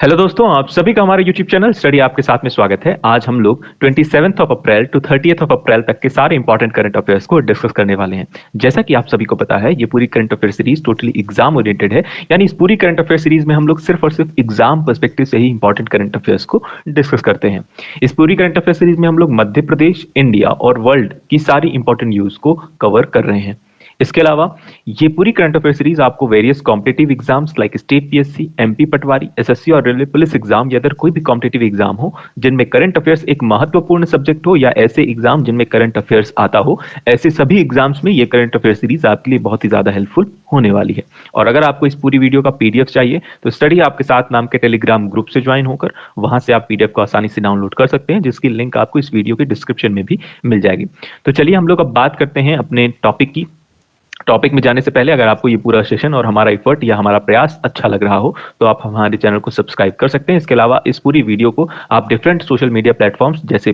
Hello दोस्तों, आप सभी का हमारे यूट्यूब चैनल स्टडी आपके साथ में स्वागत है। आज हम लोग 27 of April to 30th of April तक के सारे इंपॉर्टेंट करंट अफेयर्स को डिस्कस करने वाले हैं। जैसा कि आप सभी को पता है, ये पूरी current affair series totally exam oriented है। यानी इस पूरी करंट अफेयर सीरीज में हम लोग सिर्फ और सिर्फ एग्जाम पर्सपेक्टिव से ही इंपॉर्टेंट करंट अफेयर्स को डिस्कस करते हैं। इस पूरी करंट अफेयर सीरीज में हम लोग मध्य प्रदेश, इंडिया और वर्ल्ड की सारी इंपॉर्टेंट न्यूज को कवर कर रहे हैं। इसके अलावा ये पूरी करंट अफेयर सीरीज आपको various competitive exams like state PSC, MP Patwari, SSC और रेलवे पुलिस एग्जाम या अदर कोई भी कॉम्पिटिटिव एग्जाम हो जिनमें करंट अफेयर्स एक महत्वपूर्ण सब्जेक्ट हो, या ऐसे एग्जाम जिनमें करंट अफेयर्स आता हो, ऐसे सभी एग्जाम्स में ये करंट अफेयर सीरीज आपके लिए बहुत ही ज्यादा हेल्पफुल होने वाली है। और अगर आपको इस पूरी वीडियो का पीडीएफ चाहिए तो स्टडी आपके साथ नाम के टेलीग्राम ग्रुप से ज्वाइन होकर वहां से आप पीडीएफ को आसानी से डाउनलोड कर सकते हैं, जिसकी लिंक आपको इस वीडियो के डिस्क्रिप्शन में भी मिल जाएगी। तो चलिए हम लोग अब बात करते हैं अपने टॉपिक की। टॉपिक में जाने से पहले अगर आपको ये पूरा सेशन और हमारा एफर्ट या हमारा प्रयास अच्छा लग रहा हो तो आप हमारे चैनल को सब्सक्राइब कर सकते हैं। इसके अलावा इस पूरी वीडियो को आप डिफरेंट सोशल मीडिया प्लेटफॉर्म्स जैसे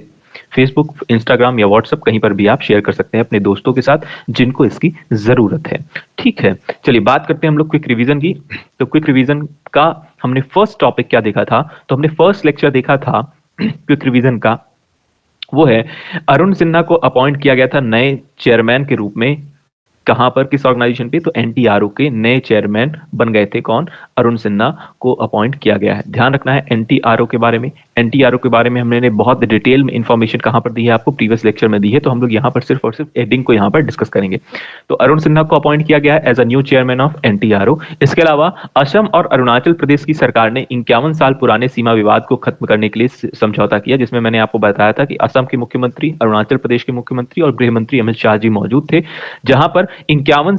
फेसबुक, इंस्टाग्राम या व्हाट्सएप कहीं पर भी आप शेयर कर सकते हैं अपने दोस्तों के साथ जिनको इसकी जरूरत है। ठीक है, चलिए बात करते हैं हम लोग क्विक रिवीजन की। तो क्विक रिवीजन का हमने फर्स्ट टॉपिक क्या देखा था, तो हमने फर्स्ट लेक्चर देखा था क्विक रिवीजन का, वो है अरुण सिन्हा को अपॉइंट किया गया था नए चेयरमैन के रूप में। कहां पर, किस ऑर्गेनाइजेशन पे, तो एनटीआरओ के नए चेयरमैन बन गए थे कौन, अरुण सिन्हा को अपॉइंट किया गया है। ध्यान रखना है एनटीआरओ के बारे में। एनटीआरओ के बारे में हमने बहुत डिटेल में इंफॉर्मेशन कहां पर दी है, आपको प्रीवियस लेक्चर में दी है, तो हम लोग यहां पर सिर्फ और सिर्फ हेडिंग को यहां पर डिस्कस करेंगे। तो अरुण सिन्हा को अपॉइंट किया गया है as a new chairman of NTRO. इसके अलावा असम और अरुणाचल प्रदेश की सरकार ने 51 साल पुराने सीमा विवाद को खत्म करने के लिए समझौता किया, जिसमें मैंने आपको बताया था कि असम के मुख्यमंत्री, अरुणाचल प्रदेश के मुख्यमंत्री और गृह मंत्री अमित शाह जी मौजूद थे, जहां पर 51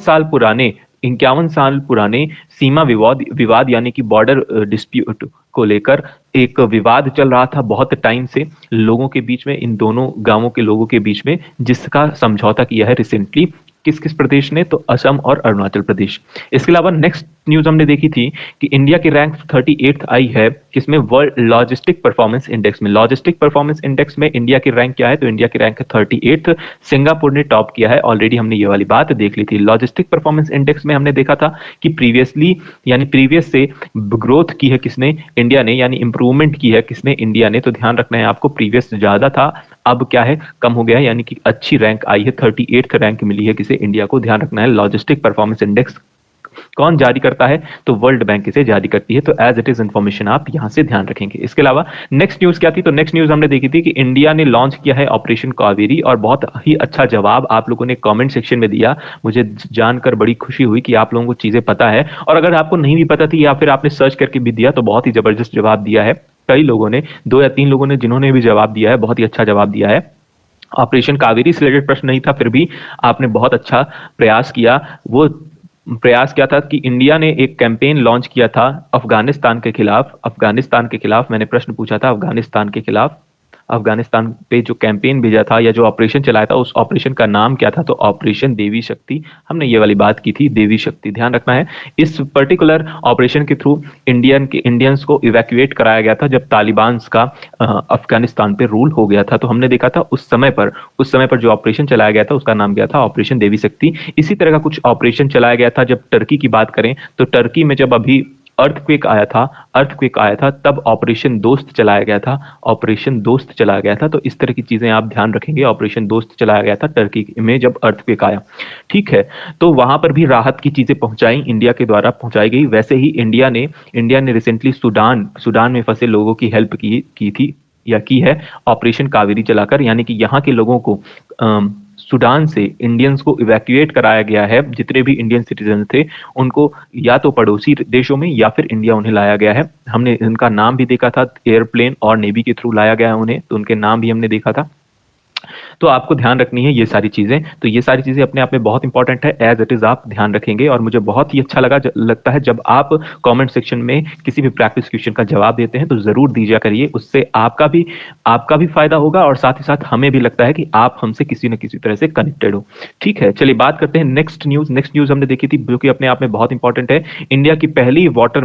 साल पुराने सीमा विवाद यानी कि बॉर्डर डिस्प्यूट को लेकर एक विवाद चल रहा था बहुत टाइम से लोगों के बीच में, इन दोनों गांवों के लोगों के बीच में, जिसका समझौता किया है रिसेंटली किस किस प्रदेश ने, तो असम और अरुणाचल प्रदेश। इसके अलावा नेक्स्ट न्यूज हमने देखी थी कि इंडिया की रैंक 38th आई है किसमें, वर्ल्ड लॉजिस्टिक परफॉर्मेंस इंडेक्स में। लॉजिस्टिक परफॉर्मेंस इंडेक्स में इंडिया की रैंक क्या है, तो इंडिया की रैंक है 38th। सिंगापुर ने टॉप किया है, ऑलरेडी हमने ये वाली बात देख ली थी। लॉजिस्टिक परफॉर्मेंस इंडेक्स में हमने देखा था कि प्रीवियस से ग्रोथ की है किसने, इंडिया ने, यानी इंप्रूवमेंट की है किसने, इंडिया ने। तो ध्यान रखना है आपको, प्रीवियस ज्यादा था, अब क्या है, कम हो गया है, यानी कि अच्छी रैंक आई है, 38th रैंक मिली है किसे, इंडिया को। ध्यान रखना है लॉजिस्टिक परफॉर्मेंस इंडेक्स कौन जारी करता है, तो वर्ल्ड बैंक इसे जारी करती है। तो एज इट इज इंफॉर्मेशन आप यहां से ध्यान रखेंगे। इसके अलावा नेक्स्ट न्यूज क्या थी, तो नेक्स्ट न्यूज हमने देखी थी कि इंडिया ने लॉन्च किया है ऑपरेशन कावेरी, और बहुत ही अच्छा जवाब आप लोगों ने कमेंट सेक्शन में दिया। मुझे जानकर बड़ी खुशी हुई कि आप लोगों को चीजें पता है, और अगर आपको नहीं भी पता थी या फिर आपने सर्च करके भी दिया तो बहुत ही जबरदस्त जवाब दिया है। कई लोगों ने, 2 या 3 लोगों ने जिन्होंने भी जवाब दिया है, बहुत ही अच्छा जवाब दिया है। ऑपरेशन कावेरी से रिलेटेड प्रश्न नहीं था, फिर भी आपने बहुत अच्छा प्रयास किया। वो प्रयास क्या था कि इंडिया ने एक कैंपेन लॉन्च किया था अफगानिस्तान के खिलाफ। मैंने प्रश्न पूछा था अफगानिस्तान पे जो कैंपेन भेजा था या जो ऑपरेशन चलाया था, उस ऑपरेशन का नाम क्या था, तो ऑपरेशन देवी शक्ति। हमने ये वाली बात की थी, देवी शक्ति। ध्यान रखना है, इस पर्टिकुलर ऑपरेशन के थ्रू इंडियंस को इवैक्यूएट कराया गया था जब तालिबान का अफगानिस्तान पे रूल हो गया था। तो हमने देखा था उस समय पर जो ऑपरेशन चलाया गया था उसका नाम क्या था, ऑपरेशन देवी शक्ति। इसी तरह का कुछ ऑपरेशन चलाया गया था जब टर्की की बात करें, तो टर्की में जब अभी अर्थक्वेक आया था तब ऑपरेशन दोस्त चलाया गया था। तो इस तरह की चीजें आप ध्यान रखेंगे। ऑपरेशन दोस्त चलाया गया था टर्की में जब अर्थक्वेक आया। ठीक है, तो वहां पर भी राहत की चीजें पहुंचाई, इंडिया के द्वारा पहुंचाई गई। वैसे ही इंडिया ने रिसेंटली सूडान में फंसे लोगों की हेल्प की है ऑपरेशन कावेरी चलाकर, यानी कि यहाँ के लोगों को सूडान से इंडियंस को इवैक्यूएट कराया गया है। जितने भी इंडियन सिटीजन थे उनको या तो पड़ोसी देशों में या फिर इंडिया उन्हें लाया गया है। हमने इनका नाम भी देखा था, एयरप्लेन और नेवी के थ्रू लाया गया है उन्हें, तो उनके नाम भी हमने देखा था। तो आपको ध्यान रखनी है ये सारी चीजें। तो ये सारी चीजें अपने आप में बहुत इंपॉर्टेंट है, एज इट इज आप ध्यान रखेंगे। और मुझे बहुत ही अच्छा लगता है जब आप कमेंट सेक्शन में किसी भी प्रैक्टिस क्वेश्चन का जवाब देते हैं, तो जरूर दीजिए करिए। उससे आपका भी फायदा होगा और साथ ही साथ हमें भी लगता है कि आप हमसे किसी न किसी तरह से कनेक्टेड हो। ठीक है, चलिए बात करते हैं नेक्स्ट न्यूज हमने देखी थी जो कि अपने आप में बहुत इंपॉर्टेंट है। इंडिया की पहली वाटर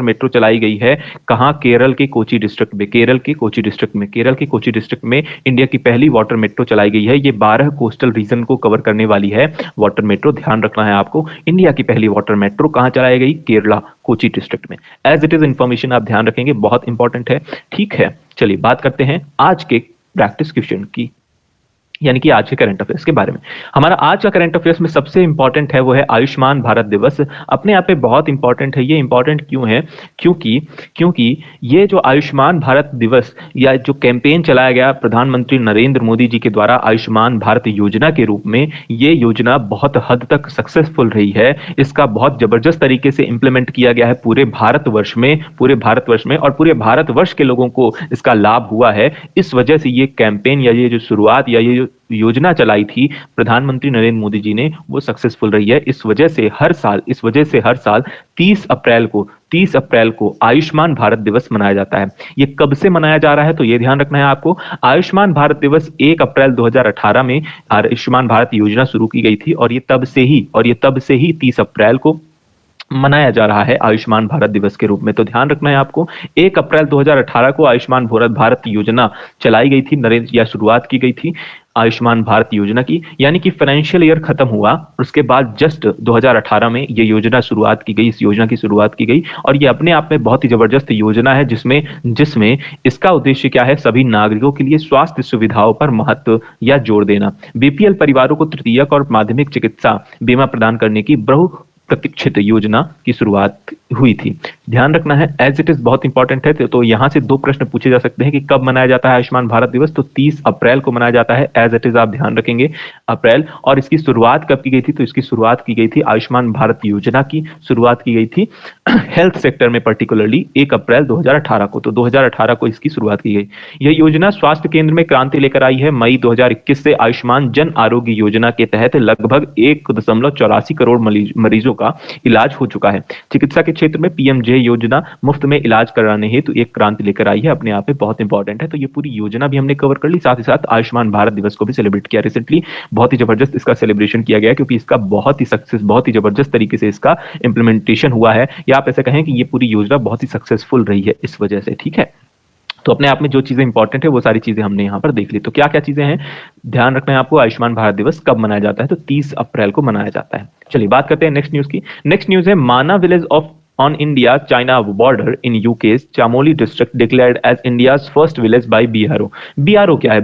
मेट्रो चलाई गई है कहां, केरल के कोची डिस्ट्रिक्ट में। केरल के कोची डिस्ट्रिक्ट में इंडिया की पहली वाटर मेट्रो चलाई गई है। ये 12 कोस्टल रीजन को कवर करने वाली है वाटर मेट्रो। ध्यान रखना है आपको, इंडिया की पहली वाटर मेट्रो कहाँ चलाई गई? केरला, कोची डिस्ट्रिक्ट में। एज इट इज इंफॉर्मेशन आप ध्यान रखेंगे, बहुत इंपॉर्टेंट है। ठीक है, चलिए बात करते हैं आज के प्रैक्टिस क्वेश्चन की, यानी कि आज के करंट अफेयर्स के बारे में। हमारा आज का करंट अफेयर्स में सबसे इंपॉर्टेंट है वो है आयुष्मान भारत दिवस। अपने आप में बहुत इंपॉर्टेंट है। ये इंपॉर्टेंट क्यों है? क्योंकि क्योंकि ये जो आयुष्मान भारत दिवस या जो कैंपेन चलाया गया प्रधानमंत्री नरेंद्र मोदी जी के द्वारा आयुष्मान भारत योजना के रूप में, ये योजना बहुत हद तक सक्सेसफुल रही है। इसका बहुत जबरदस्त तरीके से इंप्लीमेंट किया गया है पूरे भारतवर्ष में, और पूरे भारतवर्ष के लोगों को इसका लाभ हुआ है। इस वजह से ये कैंपेन या ये जो शुरुआत या ये जो योजना चलाई थी प्रधानमंत्री नरेंद्र मोदी जी ने, वो सक्सेसफुल रही है। इस वजह से हर साल 30 अप्रैल को आयुष्मान भारत दिवस मनाया जाता है। ये कब से मनाया जा रहा है तो ये ध्यान रखना है आपको। आयुष्मान भारत दिवस 1 अप्रैल 2018 में आयुष्मान भारत योजना शुरू की गई थी, और ये तब से ही 30 अप्रैल को मनाया जा रहा है आयुष्मान भारत दिवस के रूप में। तो ध्यान रखना है आपको, 1 अप्रैल 2018 को आयुष्मान भारत योजना चलाई गई थी, या शुरुआत की गई थी आयुष्मान भारत योजना की, यानी कि फाइनेंशियल ईयर खत्म हुआ, उसके बाद जस्ट 2018 में ये योजना शुरुआत की गई, इस योजना की शुरुआत की गई। और ये अपने आप में बहुत ही जबरदस्त योजना है, जिसमें इसका उद्देश्य क्या है? सभी नागरिकों के लिए स्वास्थ्य सुविधाओं पर महत्व या जोर देना, बीपीएल परिवारों को तृतीयक और माध्यमिक चिकित्सा बीमा प्रदान करने की बहु प्रतीक्षित योजना की शुरुआत हुई थी। ध्यान रखना है, एज इट इज बहुत इंपॉर्टेंट है। तो यहां से 2 प्रश्न पूछे जा सकते हैं कि कब मनाया जाता है आयुष्मान भारत दिवस, तो 30 अप्रैल को मनाया जाता है। एज इट इज आप ध्यान रखेंगे अप्रैल। और इसकी शुरुआत कब की गई थी? तो इसकी शुरुआत की गई थी, आयुष्मान भारत योजना की शुरुआत की गई थी हेल्थ सेक्टर में, पर्टिकुलरली 1 अप्रैल 2018 को। तो 2018 को इसकी शुरुआत की गई। यह योजना स्वास्थ्य केंद्र में क्रांति लेकर आई है। मई 2021 से आयुष्मान जन आरोग्य योजना के तहत लगभग 1.84 करोड़ मरीजों का इलाज हो चुका है। चिकित्सा के क्षेत्र में पीएमजे योजना मुफ्त में इलाज कराने हेतु एक क्रांति लेकर आई है। अपने आप में बहुत इंपॉर्टेंट है। तो ये पूरी योजना भी हमने कवर कर ली, साथ ही साथ आयुष्मान भारत दिवस को भी सेलिब्रेट किया रिसेंटली। बहुत ही जबरदस्त इसका सेलिब्रेशन किया गया, क्योंकि इसका बहुत ही जबरदस्त तरीके से इसका इंप्लीमेंटेशन हुआ है, या आप ऐसे कहें कि ये पूरी योजना बहुत ही सक्सेसफुल रही है इस वजह से। ठीक है, तो अपने आप में जो चीजें इंपॉर्टेंट है वो सारी चीजें हमने यहाँ पर देख ली। तो क्या क्या चीजें हैं ध्यान रखना है आपको। आयुष्मान भारत दिवस कब मनाया जाता है? तो 30 अप्रैल को मनाया जाता है। चलिए बात करते हैं नेक्स्ट न्यूज की। नेक्स्ट न्यूज है, माना village of on India China border in UK's Chamoli district declared as India's first village by BRO। BRO क्या है?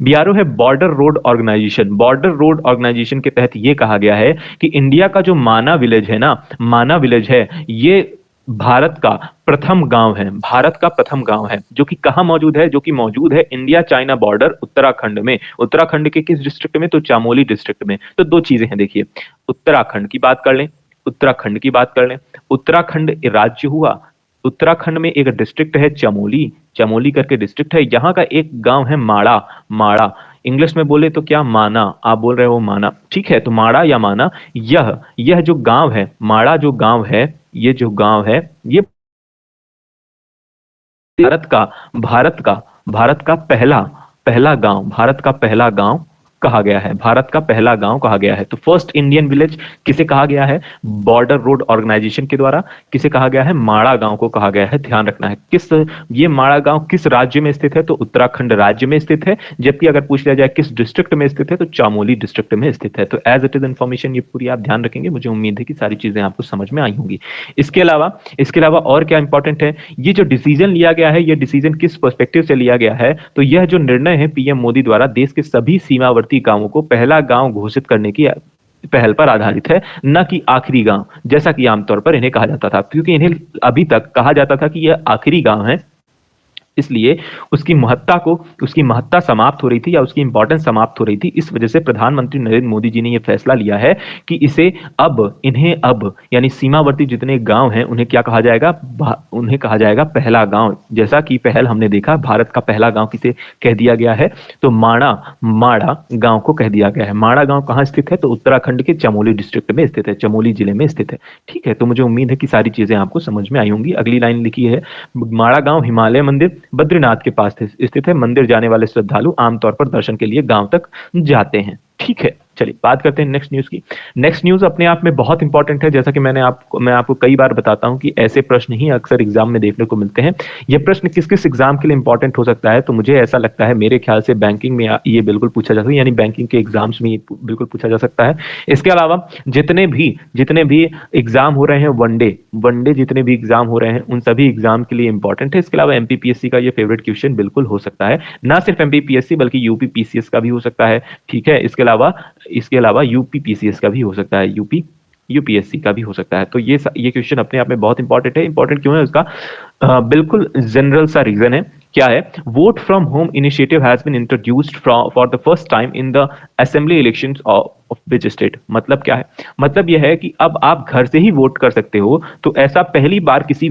BRO है border road organisation. Border road organisation के तहत ये कहा गया है कि इंडिया का जो माना विलेज है ना, माना विलेज है, ये भारत का प्रथम गांव है, जो कि कहां मौजूद है? जो कि मौजूद है इंडिया चाइना बॉर्डर उत्तराखंड में। उत्तराखंड के किस डिस्ट्रिक्ट में? तो चामोली डिस्ट्रिक्ट में। तो 2 चीजें हैं, देखिए, उत्तराखंड की बात कर लें, उत्तराखंड राज्य हुआ। उत्तराखंड में एक डिस्ट्रिक्ट है चमोली करके डिस्ट्रिक्ट है। यहाँ का एक गांव है माड़ा। इंग्लिश में बोले तो क्या? माना। आप बोल रहे हो माना, ठीक है। तो माड़ा या माना, यह जो गांव है, माड़ा जो गांव है, ये भारत का पहला गांव कहा गया है। तो फर्स्ट इंडियन विलेज किसे कहा गया है? बॉर्डर रोड ऑर्गेनाइजेशन के द्वारा किसे कहा गया है? माड़ा गांव को कहा गया है। ध्यान रखना है, ये माड़ा गांव किस राज्य में स्थित है? तो उत्तराखंड राज्य में स्थित है। जबकि अगर पूछ लिया जाए किस डिस्ट्रिक्ट में स्थित है, तो चामोली डिस्ट्रिक्ट में स्थित है। तो एज इट इज इंफॉर्मेशन ये पूरी आप ध्यान रखेंगे। मुझे उम्मीद है कि सारी चीजें आपको समझ में आई होंगी। इसके अलावा और क्या इंपॉर्टेंट है? ये जो डिसीजन लिया गया है, ये डिसीजन किस पर्सपेक्टिव से लिया गया है? तो यह जो निर्णय है पीएम मोदी द्वारा देश के सभी सीमावर्ती गांवों को पहला गांव घोषित करने की पहल पर आधारित है, न कि आखिरी गांव, जैसा कि आमतौर पर इन्हें कहा जाता था। क्योंकि इन्हें अभी तक कहा जाता था कि यह आखिरी गांव है, इसलिए उसकी महत्ता समाप्त हो रही थी, या उसकी इंपॉर्टेंस समाप्त हो रही थी। इस वजह से प्रधानमंत्री नरेंद्र मोदी जी ने यह फैसला लिया है कि इन्हें अब यानी सीमावर्ती जितने गांव हैं उन्हें क्या कहा जाएगा? उन्हें कहा जाएगा पहला गांव। जैसा कि पहल हमने देखा, भारत का पहला गांव किसे कह दिया गया है? तो माड़ा गांव को कह दिया गया है। माड़ा गांव कहां स्थित है? तो उत्तराखंड के चमोली डिस्ट्रिक्ट में स्थित है, चमोली जिले में स्थित है। ठीक है, तो मुझे उम्मीद है कि सारी चीजें आपको समझ में आई होंगी। अगली लाइन लिखी है, माड़ा गांव हिमालय मंदिर बद्रीनाथ के पास स्थित है। मंदिर जाने वाले श्रद्धालु आमतौर पर दर्शन के लिए गांव तक जाते हैं। ठीक है, चलिए बात करते हैं नेक्स्ट न्यूज की। नेक्स्ट न्यूज अपने आप में बहुत इंपॉर्टेंट है, जैसा कि मैं आपको कई बार बताता हूं कि ऐसे प्रश्न ही अक्सर एग्जाम में देखने को मिलते हैं। ये प्रश्न किस किस एग्जाम के लिए इंपॉर्टेंट हो सकता है, तो मुझे ऐसा लगता है, मेरे ख्याल से बैंकिंग में ये बिल्कुल पूछा जा सकता है, यानी बैंकिंग के एग्जाम्स में ये बिल्कुल पूछा जा सकता है। इसके अलावा जितने भी एग्जाम हो रहे हैं वनडे जितने भी एग्जाम हो रहे हैं उन सभी एग्जाम के लिए इंपॉर्टेंट है। इसके अलावा एमपीपीएससी का ये फेवरेट क्वेश्चन बिल्कुल हो सकता है, ना सिर्फ एमपीपीएससी बल्कि यूपीपीसीएस का भी हो सकता है। ठीक है, इसके अलावा यूपीपीसीएस का भी हो सकता है, यूपीएससी का भी हो सकता है। तो ये क्वेश्चन अपने आप में बहुत इंपॉर्टेंट है। इंपॉर्टेंट क्यों है उसका बिल्कुल जनरल सा रीजन है। क्या है? Vote from home initiative has been introduced for the first time in the assembly elections of which state. मतलब क्या है? मतलब यह है कि अब आप घर से ही वोट कर सकते हो। तो ऐसा पहली बार किसी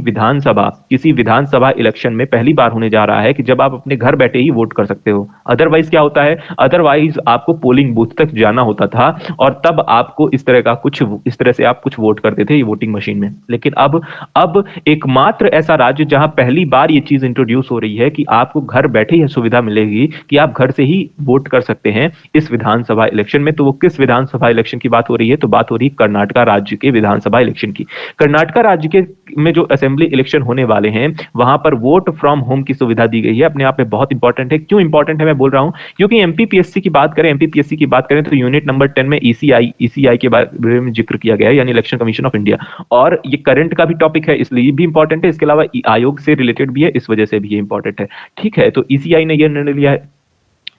विधानसभा इलेक्शन में पहली बार होने जा रहा है कि जब आप अपने घर बैठे ही वोट कर सकते हो। अदरवाइज क्या होता है? अदरवाइज आपको पोलिंग बूथ तक जाना होता था और तब आपको इस तरह से आप कुछ वोट करते थे वोटिंग मशीन में। लेकिन अब एकमात्र ऐसा राज्य जहां पहली बार ये चीज इंट्रोड्यूस हो रही है कि आपको घर बैठे ही सुविधा मिलेगी कि आप घर से ही वोट कर सकते हैं इस विधानसभा इलेक्शन में। तो वो किस विधानसभा इलेक्शन की बात हो रही है? तो बात हो रही है कर्नाटक राज्य के विधानसभा इलेक्शन की। कर्नाटक राज्य के में जो असेंबली इलेक्शन होने वाले हैं वहां पर वोट फ्रॉम होम की सुविधा दी गई है। अपने आप में बहुत इंपॉर्टेंट है। क्यों इंपॉर्टेंट है मैं बोल रहा हूं? क्योंकि एमपीपीएससी की बात करें तो यूनिट नंबर 10 में ईसीआई के बारे में जिक्र किया गया है, यानी इलेक्शन कमीशन ऑफ इंडिया। और ये करंट का भी टॉपिक है, इसलिए भी इंपॉर्टेंट है। इसके अलावा आयोग से रिलेटेड भी है, इस वजह से भी ये इंपॉर्टेंट है। ठीक है, तो ईसीआई ने यह निर्णय लिया है।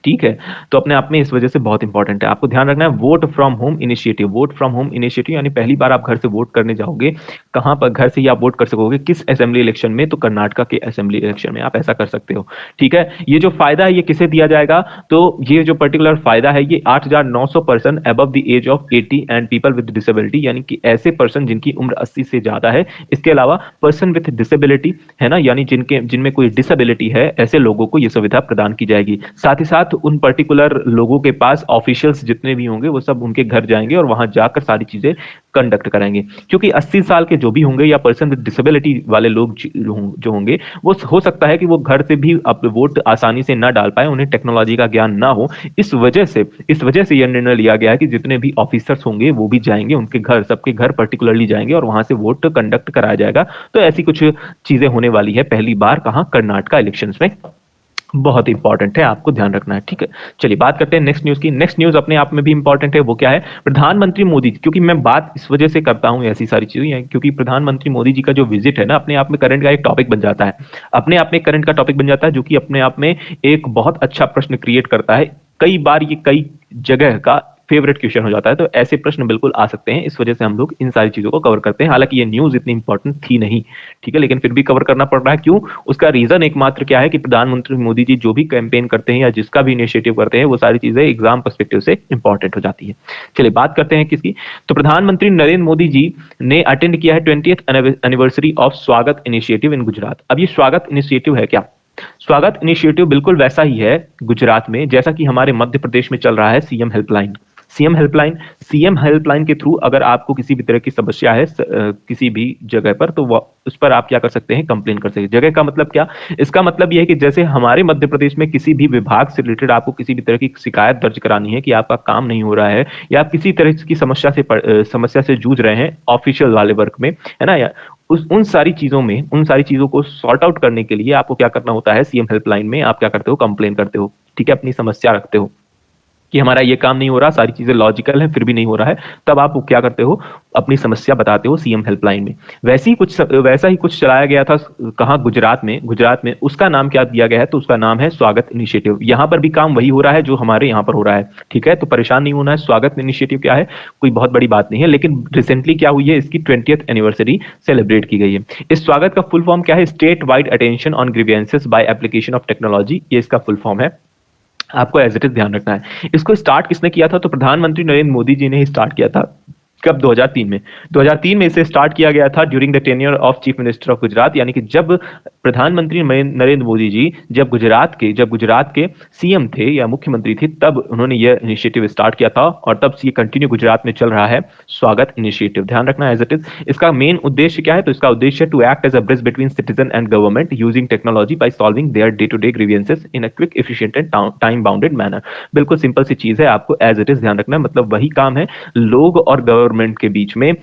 ठीक है, तो अपने आप में इस वजह से बहुत इंपॉर्टेंट है। आपको ध्यान रखना है वोट फ्रॉम होम इनिशिएटिव यानी पहली बार आप घर से वोट करने जाओगे। कहां पर घर से ही आप वोट कर सकोगे? किस असेंबली इलेक्शन में? तो कर्नाटक के असेंबली इलेक्शन में आप ऐसा कर सकते हो। ठीक है, ये जो फायदा है ये किसे दिया जाएगा? तो ये जो पर्टिकुलर फायदा है ये 8,900 person above the age of 80 and people with disability, यानी कि ऐसे पर्सन जिनकी उम्र 80 से ज्यादा है। इसके अलावा पर्सन विद डिसेबिलिटी है ना, यानी जिनमें कोई डिसेबिलिटी है, ऐसे लोगों को यह सुविधा प्रदान की जाएगी। साथ ही साथ उन पर्टिकुलर लोगों के पास ऑफिशियल्स जितने भी होंगे वो सब उनके घर जाएंगे और वहां जाकर सारी चीजें कंडक्ट कराएंगे। क्योंकि 80 साल के जो भी होंगे या पर्सन विद डिसेबिलिटी वाले लोग जो होंगे, वो हो सकता है कि वो घर से भी अपने वोट आसानी से ना डाल पाए, उन्हें टेक्नोलॉजी का ज्ञान ना हो। इस वजह से यह निर्णय लिया गया है कि जितने भी ऑफिसर्स होंगे वो भी जाएंगे, उनके घर, सबके घर पर्टिकुलरली जाएंगे और वहां से वोट कंडक्ट कराया जाएगा। तो ऐसी कुछ चीजें होने वाली है पहली बार। कहां? कर्नाटक इलेक्शंस में। बहुत इंपॉर्टेंट है, आपको ध्यान रखना है। ठीक है, चलिए बात करते हैं नेक्स्ट न्यूज की। नेक्स्ट न्यूज अपने आप में भी इंपॉर्टेंट है। वो क्या है? प्रधानमंत्री मोदी, क्योंकि मैं बात इस वजह से करता हूं ऐसी सारी चीजें क्योंकि प्रधानमंत्री मोदी जी का जो विजिट है ना, अपने आप में करंट का एक टॉपिक बन जाता है। अपने आप में करंट का टॉपिक बन जाता है, जो कि अपने आप में एक बहुत अच्छा प्रश्न क्रिएट करता है। कई बार ये कई जगह का फेवरेट क्वेश्चन हो जाता है। तो ऐसे प्रश्न बिल्कुल आ सकते हैं, इस वजह से हम लोग इन सारी चीजों को कवर करते हैं। हालांकि ये न्यूज इतनी इंपॉर्टेंट थी नहीं, ठीक है, लेकिन फिर भी कवर करना पड़ रहा है। क्यों? उसका रीजन एकमात्र क्या है कि प्रधानमंत्री मोदी जी जो भी कैंपेन करते हैं या जिसका भी इनिशिएटिव करते हैं, वो सारी चीजें एग्जाम पर्सपेक्टिव से इंपॉर्टेंट हो जाती है। चलिए बात करते हैं किसकी। तो प्रधानमंत्री नरेंद्र मोदी जी ने अटेंड किया है 20th एनिवर्सरी ऑफ स्वागत इनिशिएटिव इन गुजरात। अब ये स्वागत इनिशिएटिव है क्या? स्वागत इनिशिएटिव बिल्कुल वैसा ही है गुजरात में जैसा कि हमारे मध्य प्रदेश में चल रहा है सीएम हेल्पलाइन। सीएम हेल्पलाइन के थ्रू अगर आपको किसी भी तरह की समस्या है किसी भी जगह पर, तो उस पर आप क्या कर सकते हैं? कंप्लेन कर सकते हैं। जगह का मतलब क्या? इसका मतलब यह है कि जैसे हमारे मध्य प्रदेश में किसी भी विभाग से रिलेटेड आपको किसी भी तरह की शिकायत दर्ज करानी है कि आपका काम नहीं हो रहा है या आप किसी तरह की समस्या से जूझ रहे हैं ऑफिशियल वाले वर्क में, है ना, या उन सारी चीजों को सॉर्ट आउट करने के लिए आपको क्या करना होता है? सीएम हेल्पलाइन में आप क्या करते हो? कंप्लेन करते हो। ठीक है, अपनी समस्या रखते हो कि हमारा ये काम नहीं हो रहा, सारी चीजें लॉजिकल है फिर भी नहीं हो रहा है, तब आप क्या करते हो? अपनी समस्या बताते हो सीएम हेल्पलाइन में। वैसा ही कुछ चलाया गया था कहां? गुजरात में उसका नाम क्या दिया गया है? तो उसका नाम है स्वागत इनिशिएटिव। यहां पर भी काम वही हो रहा है जो हमारे यहां पर हो रहा है। ठीक है, तो परेशान नहीं होना है। स्वागत इनिशिएटिव क्या है? कोई बहुत बड़ी बात नहीं है, लेकिन रिसेंटली क्या हुई है? इसकी 20th एनिवर्सरी सेलिब्रेट की गई है। इस स्वागत का फुल फॉर्म क्या है? State wide attention on grievances by application of technology, ये इसका फुल फॉर्म है। आपको एज इट इज ध्यान रखना है। इसको स्टार्ट किसने किया था? तो प्रधानमंत्री नरेंद्र मोदी जी ने ही स्टार्ट किया था। कब? 2003 में। 2003 में इसे स्टार्ट किया गया था during the tenure of chief minister of Gujarat, यानी कि जब प्रधानमंत्री नरेंद्र मोदी जी जब गुजरात के सीएम थे या मुख्यमंत्री थे, तब उन्होंने यह इनिशिएटिव स्टार्ट किया था और तब से ये कंटिन्यू गुजरात में चल रहा है स्वागत इनिशिएटिव। ध्यान रखना एज इट इज। इसका मेन उद्देश्य क्या है? तो इसका उद्देश्य to act as a bridge between citizen and government using technology by solving their day to day grievances in a quick, efficient and time bounded manner. बिल्कुल सिंपल सी चीज है, आपको एज इट इज ध्यान रखना है। मतलब वही काम है, लोग और गवर्नमेंट के बीच में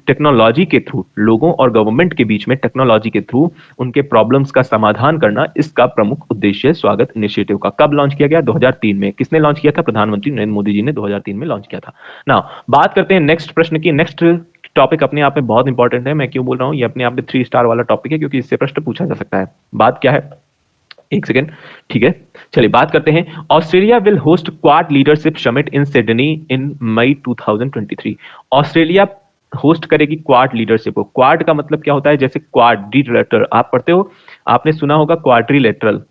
टेक्नोलॉजी के थ्रू, लोगों और गवर्नमेंट के बीच में टेक्नोलॉजी के थ्रू उनके प्रॉब्लम्स का समाधान करना, इसका प्रमुख उद्देश्य है स्वागत इनिशिएटिव का। कब लॉन्च किया गया? 2003 में। किसने लॉन्च किया था? प्रधानमंत्री नरेंद्र मोदी जी ने 2003 में लॉन्च किया था ना। बात करते हैं नेक्स्ट प्रश्न की। नेक्स्ट टॉपिक अपने आप में बहुत इंपॉर्टेंट है। मैं क्यों बोल रहा हूं? ये अपने आप में 3 स्टार वाला टॉपिक है क्योंकि इससे प्रश्न पूछा जा सकता है। बात क्या है? एक सेकेंड, ठीक है, चलिए बात करते हैं। Australia will host Quad leadership summit in Sydney in May 2023। Australia host करेगी क्वाड लीडरशिप को। क्वाड का मतलब क्या होता है? जैसे क्वाड्रिलेटरल आप पढ़ते हो, आपने सुना होगा क्वाड्रिलेटरल।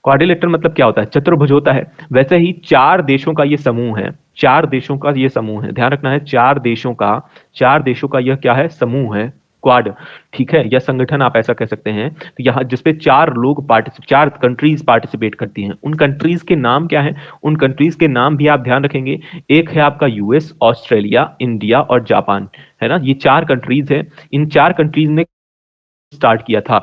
क्वाड्रिलेटरल मतलब क्या होता है? चतुर्भुज होता है। वैसे ही 4 देशों का ये समूह है, 4 देशों का ये समूह है। ध्यान रखना है, 4 देशों का यह क्या है? समूह है, क्वाड, ठीक है, या संगठन आप ऐसा कह सकते हैं। तो यहाँ जिसपे 4 कंट्रीज पार्टिसिपेट करती हैं। उन कंट्रीज के नाम क्या है? उन कंट्रीज के नाम भी आप ध्यान रखेंगे। एक है आपका यूएस, ऑस्ट्रेलिया, इंडिया और जापान, है ना। ये 4 कंट्रीज है। इन 4 कंट्रीज ने स्टार्ट किया था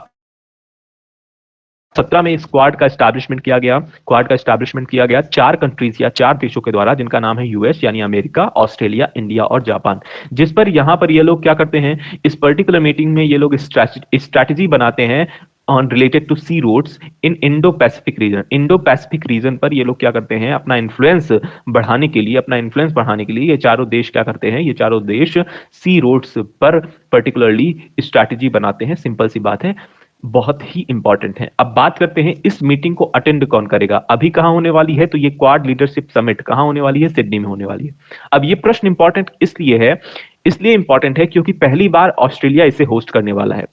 17 में। स्क्वाड का एस्टैब्लिशमेंट किया गया 4 कंट्रीज या 4 देशों के द्वारा, जिनका नाम है यूएस यानी अमेरिका, ऑस्ट्रेलिया, इंडिया और जापान। जिस पर यहां पर ये लोग क्या करते हैं? इस पर्टिकुलर मीटिंग में ये लोग स्ट्रैटेजी बनाते हैं on related to sea roads in Indo Pacific region पर ये लोग क्या करते हैं? अपना इन्फ्लुएंस बढ़ाने के लिए ये चारों देश क्या करते हैं? ये चारों देश सी रोड्स पर पर्टिकुलरली स्ट्रैटेजी बनाते हैं। सिंपल सी बात है, बहुत ही इंपॉर्टेंट है। अब बात करते हैं इस मीटिंग को अटेंड कौन करेगा। अभी कहां होने वाली है? तो ये क्वाड लीडरशिप समिट कहां होने वाली है? सिडनी में होने वाली है। अब ये प्रश्न इंपॉर्टेंट इसलिए इंपॉर्टेंट है क्योंकि पहली बार ऑस्ट्रेलिया इसे होस्ट करने वाला है।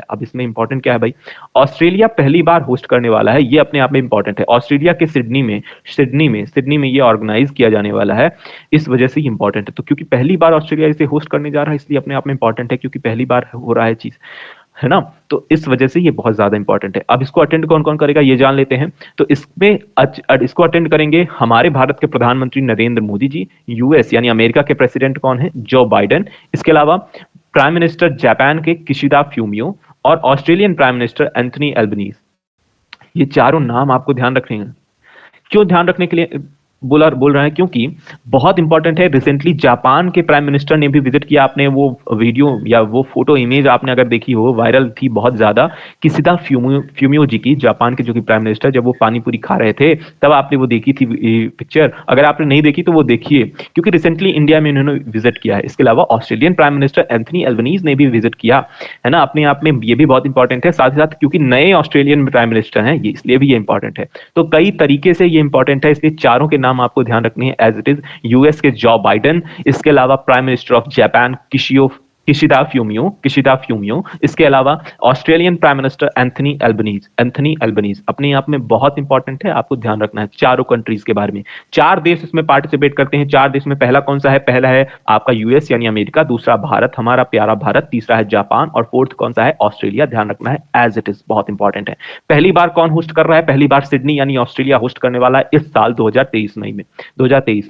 अब इसमें इंपॉर्टेंट क्या है भाई? ऑस्ट्रेलिया पहली बार होस्ट करने वाला है, ये अपने आप में इंपॉर्टेंट है। ऑस्ट्रेलिया के सिडनी में ये ऑर्गेनाइज किया जाने वाला है, इस वजह से इंपॉर्टेंट है। तो क्योंकि पहली बार ऑस्ट्रेलिया इसे होस्ट करने जा रहा है, इसलिए अपने आप में इंपॉर्टेंट है, क्योंकि पहली बार हो रहा है चीज, है ना। तो इस वजह से ये बहुत ज्यादा इंपॉर्टेंट है। अब इसको अटेंड कौन कौन करेगा ये जान लेते हैं। तो इसको अटेंड करेंगे हमारे भारत के प्रधानमंत्री नरेंद्र मोदी जी, यूएस यानी अमेरिका के प्रेसिडेंट कौन है? Joe Biden. इसके अलावा प्राइम मिनिस्टर जापान के किशिदा फ्यूमियो और Australian prime minister Anthony Albanese. ये चारों नाम आपको ध्यान रखने हैं। क्यों ध्यान रखने के लिए बोल रहा है? क्योंकि बहुत इंपॉर्टेंट है। रिसेंटली जापान के प्राइम मिनिस्टर ने भी विजिट किया। आपने वो वीडियो या वो फोटो इमेज आपने अगर देखी हो, वायरल थी बहुत ज्यादा, किशिदा फ्यूमियो जी की, जापान के जो कि प्राइम मिनिस्टर, जब वो पानी पूरी खा रहे थे तब आपने वो देखी थी पिक्चर। अगर आपने नहीं देखी तो वो देखिए, क्योंकि रिसेंटली इंडिया में इन्होंने विजिट किया है। इसके अलावा Australian prime minister Anthony Albanese ने भी विजिट किया, है ना। अपने आप में ये भी बहुत इंपॉर्टेंट है। साथ ही साथ क्योंकि नए ऑस्ट्रेलियन प्राइम मिनिस्टर हैं ये, इसलिए भी ये इंपॉर्टेंट है। तो कई तरीके से ये इंपॉर्टेंट है, इसलिए चारों के नाम आपको ध्यान रखनी है एज इट इज। यूएस के जो बाइडेन, इसके अलावा prime minister of Japan Kishida Fumio, इसके अलावा Australian prime minister Anthony Albanese. अपने आप में बहुत इंपॉर्टेंट है, आपको ध्यान रखना है चारों कंट्रीज के बारे में। 4 देश इसमें पार्टिसिपेट करते हैं। 4 देश में पहला कौन सा है? पहला है आपका यूएस यानी अमेरिका, दूसरा भारत, हमारा प्यारा भारत, तीसरा है जापान और फोर्थ कौन सा है? ऑस्ट्रेलिया। ध्यान रखना है एज इट इज, बहुत इंपॉर्टेंट है। पहली बार कौन होस्ट कर रहा है? पहली बार सिडनी यानी ऑस्ट्रेलिया होस्ट करने वाला है इस साल 2023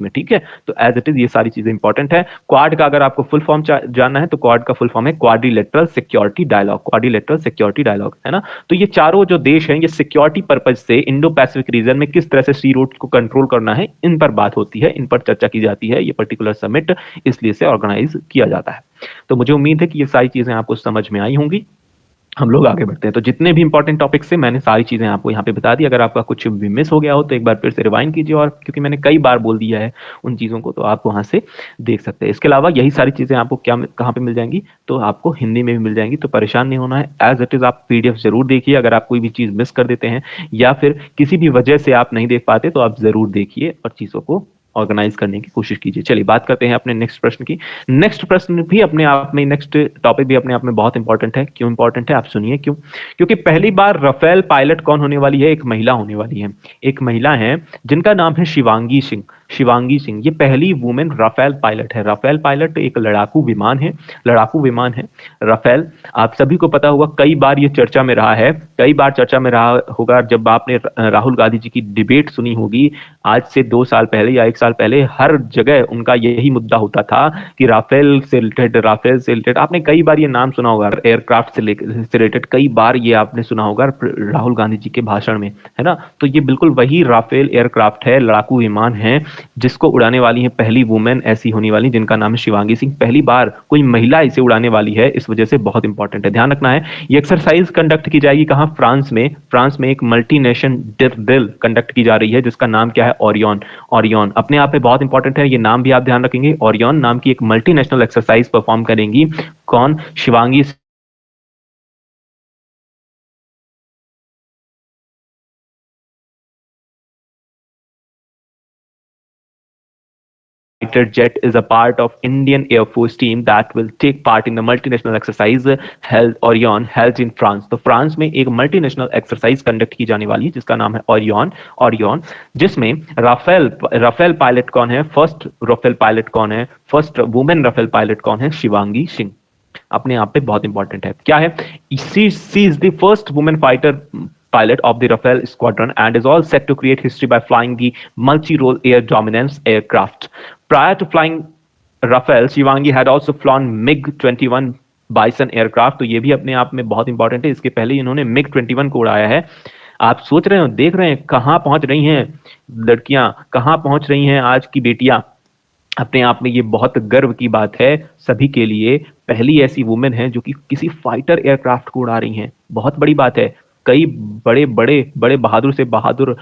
में, ठीक है। तो एज इट इज ये सारी चीजें इंपॉर्टेंट है। क्वाड का अगर आपको फुल फॉर्म जानना है तो क्वाड का फुल फॉर्म है क्वाड्रिलेटरल सिक्योरिटी डायलॉग, है ना। तो ये चारों जो देश हैं, ये सिक्योरिटी पर्पज से इंडो पैसिफिक रीजन में किस तरह से सी रोड को कंट्रोल करना है, इन पर बात होती है, इन पर चर्चा की जाती है। ये पर्टिकुलर समिट इसलिए से ऑर्गेनाइज किया जाता है। तो मुझे उम्मीद है कि ये सारी चीजें आपको समझ में आई होंगी। हम लोग आगे बढ़ते हैं। तो जितने भी इंपॉर्टेंट टॉपिक्स से मैंने सारी चीजें आपको यहाँ पे बता दी। अगर आपका कुछ भी मिस हो गया हो तो एक बार फिर से रिवाइंड कीजिए, और क्योंकि मैंने कई बार बोल दिया है उन चीजों को, तो आप वहां से देख सकते हैं। इसके अलावा यही सारी चीजें आपको कहाँ पे मिल जाएंगी? तो आपको हिंदी में भी मिल जाएंगी, तो परेशान नहीं होना है। एज इट इज आप पीडीएफ जरूर देखिए। अगर आप कोई भी चीज मिस कर देते हैं या फिर किसी भी वजह से आप नहीं देख पाते तो आप जरूर देखिए और चीजों को ऑर्गेनाइज करने की कोशिश कीजिए। चलिए बात करते हैं अपने नेक्स्ट प्रश्न की। नेक्स्ट प्रश्न भी अपने आप में, नेक्स्ट टॉपिक भी अपने आप में बहुत इंपॉर्टेंट है। क्यों इंपॉर्टेंट है आप सुनिए क्यों। क्योंकि पहली बार राफेल पायलट कौन होने वाली है? एक महिला होने वाली है। एक महिला है जिनका नाम है शिवांगी सिंह। शिवांगी सिंह ये पहली वुमेन राफेल पायलट है। राफेल पायलट एक लड़ाकू विमान है, लड़ाकू विमान है राफेल। आप सभी को पता होगा, कई बार ये चर्चा में रहा है, कई बार चर्चा में रहा होगा। जब आपने राहुल गांधी जी की डिबेट सुनी होगी आज से 2 साल पहले या 1 साल पहले, हर जगह उनका यही मुद्दा होता था कि राफेल से रिलेटेड, राफेल से रिलेटेड। आपने कई बार ये नाम सुना होगा, एयरक्राफ्ट से रिलेटेड कई बार ये आपने सुना होगा राहुल गांधी जी के भाषण में, है ना। तो ये बिल्कुल वही राफेल एयरक्राफ्ट है, लड़ाकू विमान है, जिसको उड़ाने वाली है पहली वुमेन ऐसी होने वाली, जिनका नाम है शिवांगी सिंह। पहली बार कोई महिला इसे उड़ाने वाली है, इस वजह से बहुत इंपॉर्टेंट है, ध्यान रखना है। ये एक्सरसाइज कंडक्ट की जाएगी कहां? फ्रांस में। फ्रांस में एक मल्टी नेशन ड्रिल कंडक्ट की जा रही है, जिसका नाम क्या है? ओरियन। ओरियन अपने आप में बहुत इंपॉर्टेंट है, ये नाम भी आप ध्यान रखेंगे। ओरियन नाम की एक मल्टीनेशनल एक्सरसाइज परफॉर्म करेंगी कौन? Shivangi fighter jet is a part of Indian Air Force team that will take part in the multinational exercise held Orion held in France। तो फ्रांस में एक मल्टीनेशनल एक्सरसाइज कंडक्ट की जाने वाली है जिसका नाम है ओरियन। ओरियन जिसमें राफेल राफेल पायलट कौन है? फर्स्ट राफेल पायलट कौन है? फर्स्ट वुमेन राफेल पायलट कौन है? शिवांगी सिंह। अपने आप पे बहुत इंपॉर्टेंट है। क्या है? She is the first women fighter pilot of the Rafale squadron and is all set to create history by flying the multi-role air dominance aircraft. Prior to flying Rafale, Shivangi had also flown MiG-21 Bison aircraft। तो ये भी अपने आप में बहुत important है। इसके पहले इन्होंने MiG-21 को उड़ाया है। आप सोच रहे हो, देख रहे हैं कहां पहुंच रही हैं लड़कियां, कहां पहुंच रही हैं आज की बेटियां। अपने आप में ये बहुत गर्व की बात है सभी के लिए। पहली ऐसी वुमेन है जो कि किसी फाइटर एयरक्राफ्ट को उड़ा रही हैं, बहुत बड़ी बात है। कई बड़े बड़े बड़े बहादुर से बहादुर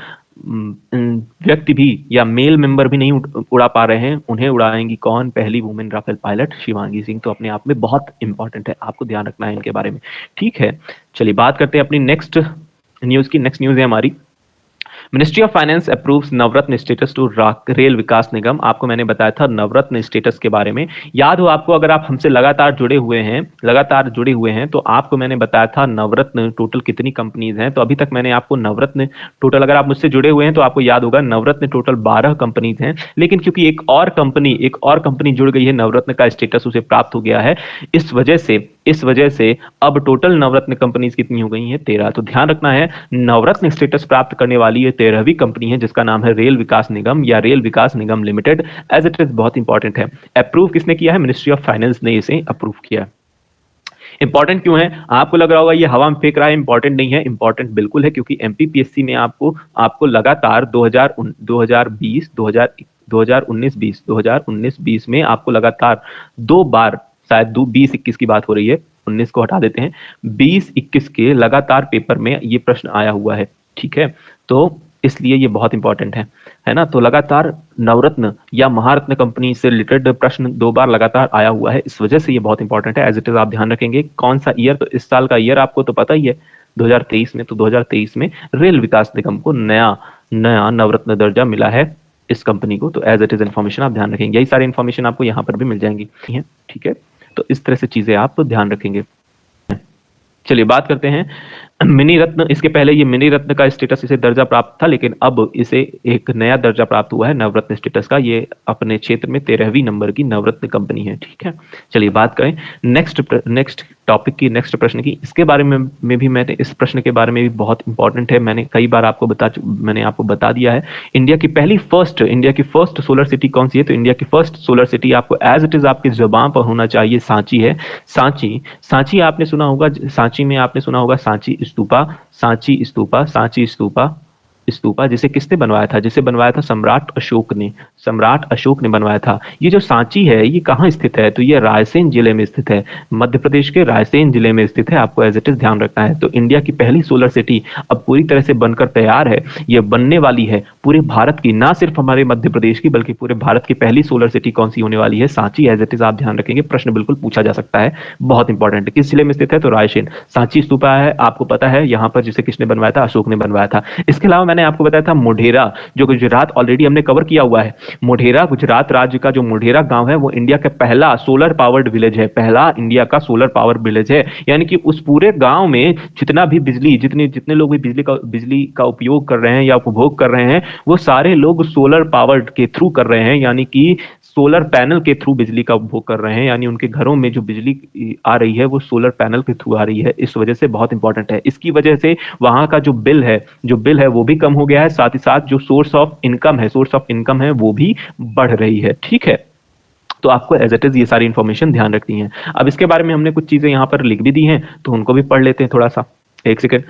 व्यक्ति भी या मेल मेंबर भी नहीं उड़ा पा रहे हैं, उन्हें उड़ाएंगी कौन? पहली women Rafale pilot Shivangi Singh. तो अपने आप में बहुत इंपॉर्टेंट है, आपको ध्यान रखना है इनके बारे में, ठीक है। चलिए बात करते हैं अपनी नेक्स्ट न्यूज की। नेक्स्ट न्यूज है हमारी, ministry of finance approves Navratna status to Rail Vikas Nigam. आपको मैंने बताया था नवरत्न स्टेटस के बारे में, याद हो आपको? अगर आप हमसे लगातार जुड़े हुए हैं तो आपको मैंने बताया था नवरत्न टोटल कितनी कंपनीज हैं। तो अभी तक मैंने आपको नवरत्न टोटल, अगर आप मुझसे जुड़े हुए हैं तो आपको याद होगा नवरत्न टोटल 12 कंपनीज हैं। लेकिन क्योंकि एक और कंपनी जुड़ गई है, नवरत्न का स्टेटस उसे प्राप्त हो गया है, इस वजह से अब टोटल नवरत्न कंपनीज कितनी हो गई हैं? 13। तो ध्यान रखना है, नवरत्न स्टेटस प्राप्त करने वाली ये 13वीं कंपनी है जिसका नाम है रेल विकास निगम या Rail Vikas Nigam limited. As it is बहुत इंपॉर्टेंट है। अप्रूव किसने किया है? मिनिस्ट्री ऑफ फाइनेंस ने इसे अप्रूव किया। इंपॉर्टेंट क्यों है? आपको लग रहा होगा ये हवा में फेंक रहा है, इंपॉर्टेंट नहीं है। इंपॉर्टेंट बिल्कुल है, क्योंकि एमपीपीएससी में आपको लगातार 2019-20 में आपको लगातार 2 बार, शायद 20-21 की बात हो रही है, 19 को हटा देते हैं, 20-21 के लगातार पेपर में ये प्रश्न आया हुआ है, ठीक है। तो इसलिए ये बहुत इंपॉर्टेंट है ना। तो लगातार नवरत्न या महारत्न कंपनी से रिलेटेड प्रश्न 2 बार लगातार आया हुआ है, इस वजह से ये बहुत इंपॉर्टेंट है। एज इट इज आप ध्यान रखेंगे। कौन सा ईयर? तो इस साल का ईयर आपको तो पता ही है, 2023 में। तो 2023 में रेल विकास निगम को नया नवरत्न दर्जा मिला है इस कंपनी को। तो एज इट इज इन्फॉर्मेशन आप ध्यान रखेंगे। यही सारी इन्फॉर्मेशन आपको यहाँ पर भी मिल जाएंगी, ठीक है। तो इस तरह से चीजें आप ध्यान रखेंगे। चलिए बात करते हैं मिनी रत्न। इसके पहले ये मिनी रत्न का स्टेटस, इसे दर्जा प्राप्त था, लेकिन अब इसे एक नया दर्जा प्राप्त हुआ है नवरत्न स्टेटस का। ये अपने क्षेत्र में 13वीं नंबर की नवरत्न कंपनी है, ठीक है। चलिए बात करें नेक्स्ट टॉपिक की, नेक्स्ट प्रश्न की। इसके बारे में भी मैंने, इस प्रश्न के बारे में भी बहुत इंपॉर्टेंट है, मैंने कई बार मैंने आपको बता दिया है। इंडिया की फर्स्ट सोलर सिटी कौन सी है? तो इंडिया की फर्स्ट सोलर सिटी आपको एज इट इज आपकी जुबान पर होना चाहिए, सांची है। सांची आपने सुना होगा, सांची स्तूपा जिसे किसने बनवाया था? जिसे बनवाया था सम्राट अशोक ने बनवाया था। ये जो सांची है ये कहाँ स्थित है? तो ये रायसेन जिले में स्थित है, मध्य प्रदेश के रायसेन जिले में स्थित है। आपको एज इट इज ध्यान रखना है। तो इंडिया की पहली सोलर सिटी अब पूरी तरह से बनकर तैयार है, ये बनने वाली है, पूरे भारत की, ना सिर्फ हमारे मध्य प्रदेश की बल्कि पूरे भारत की पहली सोलर सिटी कौन सी होने वाली है? सांची। एज इट इज आप ध्यान रखेंगे, प्रश्न बिल्कुल पूछा जा सकता है, बहुत इंपॉर्टेंट है। किस जिले में स्थित है? तो रायसेन। सांची स्तूपा है, आपको पता है यहाँ पर जिसे किसने बनवाया था? अशोक ने बनवाया था। इसके अलावा मैंने आपको बताया था मोढेरा, जो गुजरात, ऑलरेडी हमने कवर किया हुआ है। मोढेरा गुजरात राज्य का जो मोढेरा गांव है वो इंडिया का पहला सोलर पावर्ड विलेज है, पहला इंडिया का सोलर पावर विलेज है। यानी कि उस पूरे गांव में जितना भी बिजली, जितने लोग भी बिजली का उपयोग कर रहे हैं या उपभोग कर रहे हैं, वो सारे लोग सोलर पावर्ड के थ्रू कर रहे हैं, यानी कि सोलर पैनल के थ्रू बिजली का उपभोग कर रहे हैं। यानी उनके घरों में जो बिजली आ रही है वो सोलर पैनल के थ्रू आ रही है। इस वजह से बहुत इंपॉर्टेंट है। इसकी वजह से वहां का जो बिल है वो भी कम हो गया है, साथ ही साथ जो सोर्स ऑफ इनकम है वो भी बढ़ रही है। ठीक है, तो आपको एज इट इज ये सारी इंफॉर्मेशन ध्यान रखनी है। अब इसके बारे में हमने कुछ चीजें यहाँ पर लिख भी दी हैं, तो उनको भी पढ़ लेते हैं थोड़ा सा, एक second.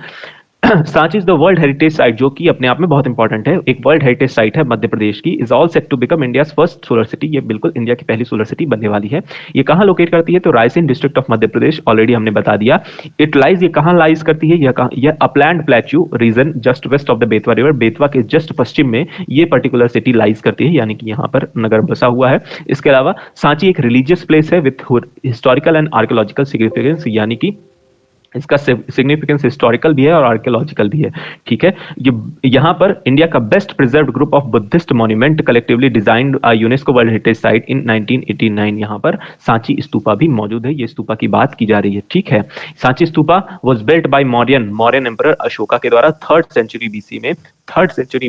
Sanchi is the world heritage site, जो कि अपने आप में बहुत इंपॉर्टेंट है, एक वर्ल्ड हेरिटेज साइट है मध्य प्रदेश की। Is all set to become India's first solar city, ये बिल्कुल इंडिया की पहली सोलर सिटी बनने वाली है। ये कहाँ लोकेट करती है? तो Raisen district of Madhya Pradesh, already हमने बता दिया। इट लाइज, ये कहाँ लाइज करती है? यह upland plateau region just west of the Betwa river, Betwa के जस्ट पश्चिम में ये पर्टिकुलर सिटी लाइज करती है, यानी कि यहाँ पर नगर बसा हुआ है। इसके अलावा सांची एक रिलीजियस प्लेस है with historical and archaeological significance, यानी कि इसका सिग्निफिकेंस हिस्टोरिकल भी है और आर्कियोलॉजिकल भी है। ठीक है, ये यहाँ पर इंडिया का best preserved group of Buddhist monument collectively designed UNESCO world heritage site in 1989, यहाँ पर सांची स्तूपा भी मौजूद है। ये स्तूपा की बात की जा रही है। ठीक है, Sanchi stupa was built by Mauryan emperor Ashoka के द्वारा 3rd सेंचुरी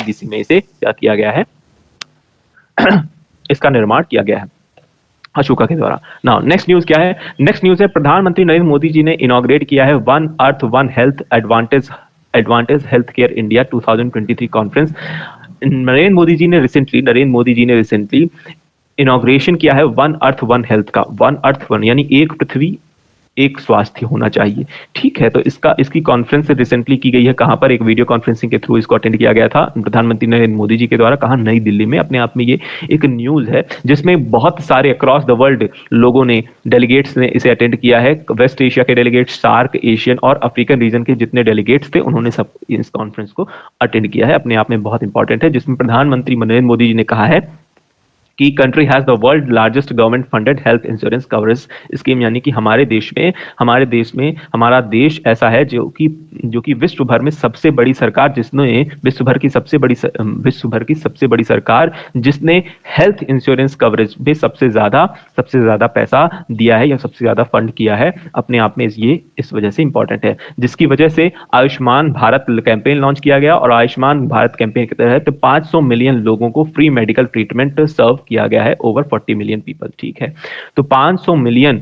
बीसी में इसे क्या किया गया है? इसका निर्माण किया गया है अशोका के द्वारा। नाउ नेक्स्ट न्यूज क्या है? नेक्स्ट न्यूज है प्रधानमंत्री नरेंद्र मोदी जी ने इनॉग्रेट किया है one earth one health advantage health care India 2023 conference. Narendra Modi ji ने रिसेंटली इनॉग्रेशन किया है वन अर्थ वन हेल्थ का। वन अर्थ वन यानी एक पृथ्वी एक स्वास्थ्य होना चाहिए। ठीक है, तो इसकी कॉन्फ्रेंस रिसेंटली की गई है। कहां पर? एक वीडियो कॉन्फ्रेंसिंग के थ्रू इसको अटेंड किया गया था प्रधानमंत्री नरेंद्र मोदी जी के द्वारा। कहां? नई दिल्ली में। अपने आप में ये एक न्यूज है जिसमें बहुत सारे अक्रॉस द वर्ल्ड लोगों ने, डेलीगेट्स ने इसे अटेंड किया है। वेस्ट एशिया के डेलीगेट्स, सार्क, एशियन और अफ्रीकन रीजन के जितने डेलीगेट्स थे उन्होंने सब इस कॉन्फ्रेंस को अटेंड किया है। अपने आप में बहुत इंपॉर्टेंट है, जिसमें प्रधानमंत्री नरेंद्र मोदी जी ने कहा है कि country has the world largest government funded health insurance coverage scheme, यानी कि हमारे देश में हमारा देश ऐसा है जो कि विश्व भर में सबसे बड़ी सरकार, जिसने विश्व भर की सबसे बड़ी सरकार जिसने हेल्थ इंश्योरेंस कवरेज में सबसे ज्यादा पैसा दिया है या सबसे ज्यादा फंड किया है। अपने आप में ये इस वजह से इंपॉर्टेंट है, जिसकी वजह से आयुष्मान भारत कैंपेन लॉन्च किया गया और आयुष्मान भारत कैंपेन के तहत 500 मिलियन लोगों को फ्री मेडिकल ट्रीटमेंट सर्व किया गया है, ओवर 40 मिलियन पीपल। ठीक है, तो 500 मिलियन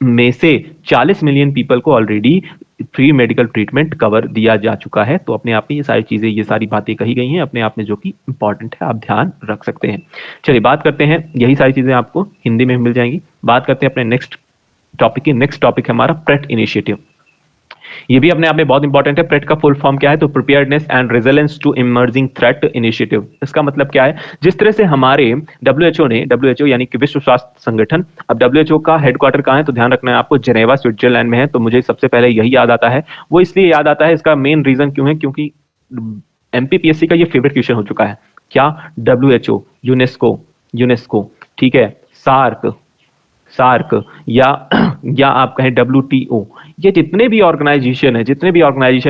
में से 40 मिलियन पीपल को already free medical treatment cover दिया जा चुका है। तो अपने आप में ये सारी बातें कही गई हैं अपने आप में, जो कि इंपॉर्टेंट है, आप ध्यान रख सकते हैं। चलिए बात करते हैं, यही सारी चीजें आपको हिंदी में मिल जाएंगी। बात करते हैं अपने नेक्स्ट टॉपिक है हमारा प्रेट इनिशिएटिव। ये भी अपने आप में बहुत इंपॉर्टेंट है। प्रेट का फुल फॉर्म क्या है? तो preparedness and resilience to emerging threat initiative. इसका मतलब क्या है? जिस तरह से हमारे डब्ल्यूएचओ यानी कि विश्व स्वास्थ्य संगठन, अब डब्ल्यूएचओ का हेडक्वार्टर कहाँ है? तो ध्यान रखना है आपको, जेनेवा स्विट्जरलैंड में है। तो मुझे सबसे पहले यही याद आता है। वो इसलिए याद आता है, इसका मेन रीजन क्यों है? क्योंकि एमपीपीएससी का ये फेवरेट क्वेश्चन हो चुका है। क्या? डब्ल्यूएचओ, यूनेस्को, ठीक है, सार्क या आप कहें WTO, ये जितने भी ऑर्गेनाइजेशन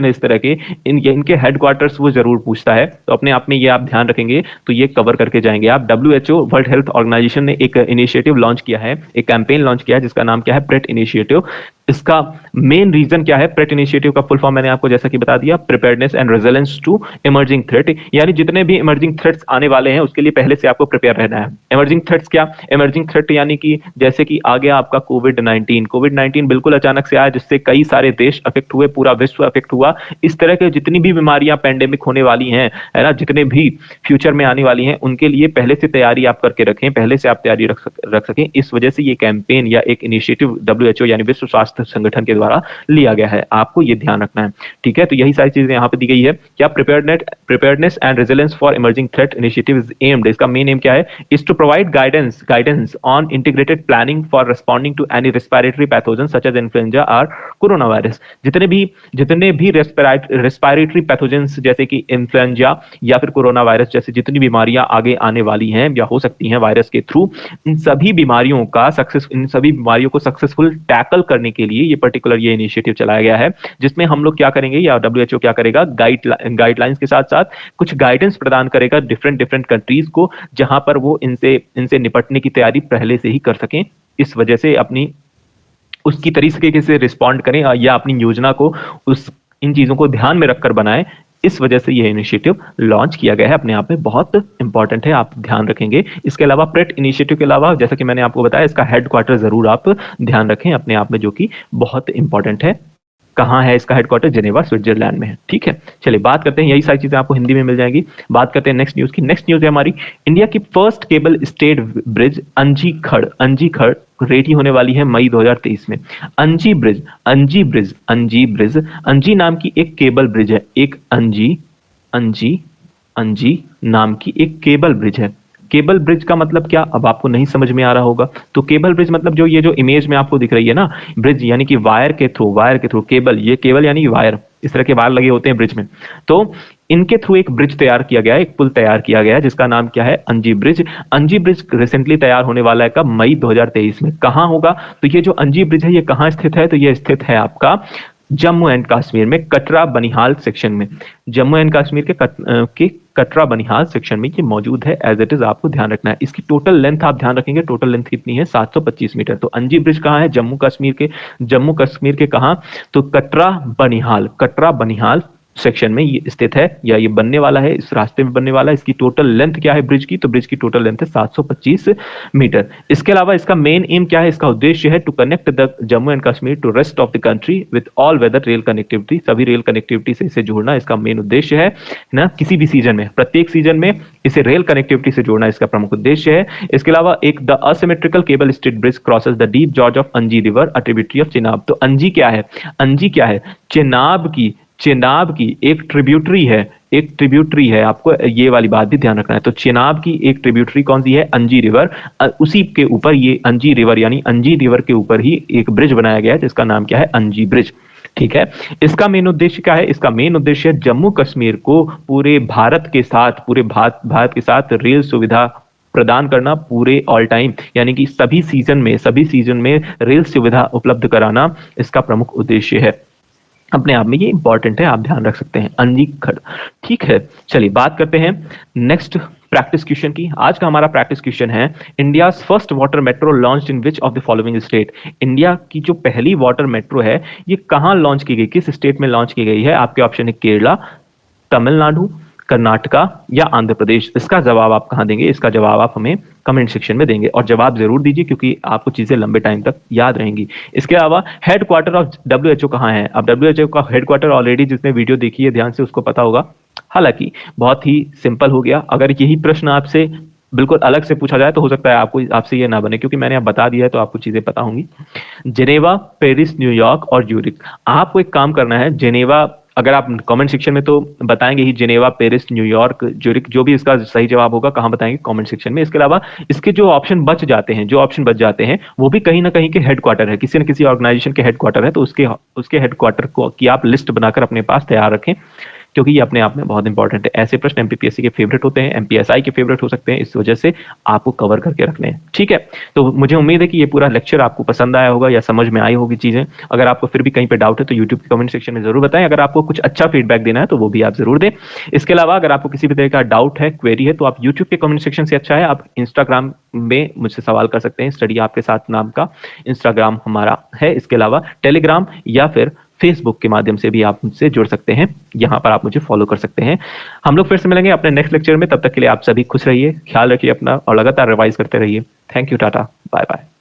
है इस तरह के, इनके हेडक्वार्टर्स वो जरूर पूछता है। तो अपने आप में ये आप ध्यान रखेंगे तो ये कवर करके जाएंगे आप। WHO वर्ल्ड हेल्थ ऑर्गेनाइजेशन ने एक इनिशिएटिव लॉन्च किया है, एक कैंपेन लॉन्च किया है जिसका नाम क्या है? PRET initiative. इसका मेन रीजन क्या है? प्रेट इनिशिएटिव का फुल फॉर्म मैंने आपको जैसा कि बता दिया, preparedness and resilience to emerging threat, यानी जितने भी इमर्जिंग थ्रेट्स आने वाले हैं उसके लिए पहले से आपको प्रिपेयर रहना है। इमर्जिंग थ्रेट्स क्या? इमर्जिंग थ्रेट यानी कि जैसे कि आ गया आपका कोविड-19 बिल्कुल अचानक से आया, जिससे कई सारे देश अफेक्ट हुए, पूरा विश्व अफेक्ट हुआ। इस तरह के जितनी भी बीमारियां पैंडेमिक होने वाली हैं, है ना, जितने भी फ्यूचर में आने वाली हैं, उनके लिए पहले से तैयारी आप करके रखें, पहले से आप तैयारी रख सकें। इस वजह से ये कैंपेन या एक इनिशिएटिव WHO यानी विश्व स्वास्थ्य संगठन के द्वारा लिया गया है। आपको ये ध्यान रखना है। ठीक है, तो यही सारी चीजें यहाँ पे दी गई है। क्या? Preparedness and resilience for emerging threat initiative is aimed, इसका मेन एम क्या है? Is to provide guidance on integrated planning for responding to any respiratory pathogen such as influenza और कोरोना वायरस, जितने भी रेस्पिरेटरी पैथोजेंस जैसे कि influenza या फिर कोरोना वायरस जैसे जितनी बीमारियां आगे आने वाली हैं या हो सकती हैं वायरस के थ्रू, इन सभी बीमारियों को सक्सेसफुल टैकल करने के लिए ये इनिशिएटिव चलाया गया है, जिसमें हम लोग क्या करेंगे या डब्ल्यूएचओ क्या करेगा, गाइडलाइंस के साथ साथ कुछ गाइडेंस प्रदान करेगा डिफरेंट डिफरेंट कंट्रीज को, जहां पर वो इनसे निपटने की तैयारी पहले से ही कर सकें। इस वजह से उसकी तरीके से रिस्पॉन्ड करें या अपनी योजना को इन चीजों को ध्यान में रखकर बनाएं। इस वजह से यह इनिशिएटिव लॉन्च किया गया है, अपने आप में बहुत इंपॉर्टेंट है, आप ध्यान रखेंगे। इसके अलावा प्रेट इनिशिएटिव के अलावा जैसा कि मैंने आपको बताया, इसका हेडक्वार्टर जरूर आप ध्यान रखें अपने आप में, जो कि बहुत इंपॉर्टेंट है। कहाँ है इसका हेडक्वार्टर? जेनेवा स्विट्जरलैंड में है। ठीक है, चलिए बात करते हैं, यही सारी चीजें आपको हिंदी में मिल जाएंगी। बात करते हैं नेक्स्ट न्यूज की। नेक्स्ट न्यूज है हमारी, इंडिया की फर्स्ट केबल स्टेड ब्रिज अंजी खड़ रेडी होने वाली है मई 2023 में। अंजी नाम की एक केबल ब्रिज है, एक अंजी नाम की एक केबल ब्रिज है। केबल ब्रिज का मतलब क्या, अब आपको नहीं समझ में आ रहा होगा। तो केबल ब्रिज मतलब जो इमेज में आपको दिख रही है ना, ब्रिज यानी कि वायर के थ्रू केबल, ये केबल यानी वायर, इस तरह के वायर लगे होते हैं ब्रिज में, तो इनके थ्रू एक ब्रिज तैयार किया गया है, एक पुल तैयार किया गया है, जिसका नाम क्या है? अंजी ब्रिज रिसेंटली तैयार होने वाला है, कब? मई 2023 में। कहां होगा? तो ये जो अंजी ब्रिज है ये कहां स्थित है? तो ये स्थित है आपका जम्मू एंड कश्मीर में, कटरा बनिहाल सेक्शन में। जम्मू एंड कश्मीर के कटरा बनिहाल सेक्शन में ये मौजूद है, एज इट इज आपको ध्यान रखना है। इसकी टोटल लेंथ आप ध्यान रखेंगे, टोटल लेंथ कितनी है? 725 मीटर। तो अंजी ब्रिज कहाँ है? जम्मू कश्मीर के कहां? तो कटरा बनिहाल सेक्शन में ये स्थित है, या ये बनने वाला है, इस रास्ते में बनने वाला है। इसकी टोटल लेंथ क्या है ब्रिज की? तो ब्रिज की टोटल लेंथ है 725 मीटर। इसके अलावा इसका मेन एम क्या है? इसका उद्देश्य है to connect the Jammu and Kashmir to rest of the country with all weather rail connectivity. सभी रेल कनेक्टिविटी से इसे जोड़ना इसका मेन उद्देश्य है ना। किसी भी सीजन में, प्रत्येक सीजन में इसे रेल कनेक्टिविटी से जोड़ना इसका प्रमुख उद्देश्य है। इसके अलावा एक the asymmetrical cable stayed bridge crosses the deep gorge of Anji river, a tributary of Chenab. तो अंजी क्या है? चेनाब की एक ट्रिब्यूटरी है, आपको ये वाली बात भी ध्यान रखना है। तो चेनाब की एक ट्रिब्यूटरी कौन सी है? अंजी रिवर। उसी के ऊपर ये अंजी रिवर यानी अंजी रिवर के ऊपर ही एक ब्रिज बनाया गया है, जिसका नाम क्या है? अंजी ब्रिज। ठीक है, इसका मेन उद्देश्य क्या है? इसका मेन उद्देश्य है जम्मू कश्मीर को पूरे भारत के साथ रेल सुविधा प्रदान करना, पूरे ऑल टाइम, यानी कि सभी सीजन में रेल सुविधा उपलब्ध कराना इसका प्रमुख उद्देश्य है। अपने आप में ये इंपॉर्टेंट है, आप ध्यान रख सकते हैं, अंजी खड़। ठीक है, चलिए बात करते हैं नेक्स्ट प्रैक्टिस क्वेश्चन की। आज का हमारा प्रैक्टिस क्वेश्चन है, India first water metro launched in which of the following state. India की जो पहली वाटर मेट्रो है ये कहां लॉन्च की गई, किस स्टेट में लॉन्च की गई है? आपके ऑप्शन है केरला, तमिलनाडु, कर्नाटका या आंध्र प्रदेश। इसका जवाब आप कहां देंगे? इसका जवाब आप हमें कमेंट सेक्शन में देंगे, और जवाब जरूर दीजिए क्योंकि आपको चीजें लंबे टाइम तक याद रहेंगी। इसके अलावा हेडक्वार्टर ऑफ डब्ल्यूएचओ कहां है? अब डब्ल्यूएचओ का हेडक्वार्टर ऑलरेडी जिसने वीडियो देखी है ध्यान से उसको पता होगा। हालांकि बहुत ही सिंपल हो गया, अगर यही प्रश्न आपसे बिल्कुल अलग से पूछा जाए तो हो सकता है आपसे ये ना बने, क्योंकि मैंने अब बता दिया है तो आपको चीजें पता होंगी। जेनेवा, पेरिस, न्यूयॉर्क और ज्यूरिक। आपको एक काम करना है, जेनेवा, अगर आप कमेंट सेक्शन में तो बताएंगे ही, जेनेवा, पेरिस, न्यूयॉर्क, ज्यूरिक, जो भी इसका सही जवाब होगा कहां बताएंगे? कमेंट सेक्शन में। इसके अलावा इसके जो ऑप्शन बच जाते हैं वो भी कहीं ना कहीं के हेडक्वार्टर है, किसी न किसी ऑर्गेनाइजेशन के हेडक्वार्टर है, तो उसके हेडक्वार्टर को की आप लिस्ट बनाकर अपने पास तैयार रखें, क्योंकि ये अपने आप में बहुत इंपॉर्टेंट है। ऐसे प्रश्न एमपीपीएससी के फेवरेट होते हैं, एमपीएसआई के फेवरेट हो सकते हैं, इस वजह से आपको कवर करके रखने हैं। ठीक है, तो मुझे उम्मीद है कि ये पूरा लेक्चर आपको पसंद आया होगा या समझ में आई होगी चीजें। अगर आपको फिर भी कहीं पे डाउट है तो यूट्यूब के कमेंट सेक्शन में जरूर बताएं। अगर आपको कुछ अच्छा फीडबैक देना है तो वो भी आप जरूर दें। इसके अलावा अगर आपको किसी भी तरह का डाउट है, क्वेरी है, तो आप यूट्यूब के कमेंट सेक्शन से अच्छा है आप इंस्टाग्राम में मुझसे सवाल कर सकते हैं। स्टडी आपके साथ नाम का इंस्टाग्राम हमारा है। इसके अलावा टेलीग्राम या फिर फेसबुक के माध्यम से भी आप मुझसे जुड़ सकते हैं, यहां पर आप मुझे फॉलो कर सकते हैं। हम लोग फिर से मिलेंगे अपने नेक्स्ट लेक्चर में, तब तक के लिए आप सभी खुश रहिए, ख्याल रखिए अपना और लगातार रिवाइज करते रहिए। Thank you, tata, bye bye.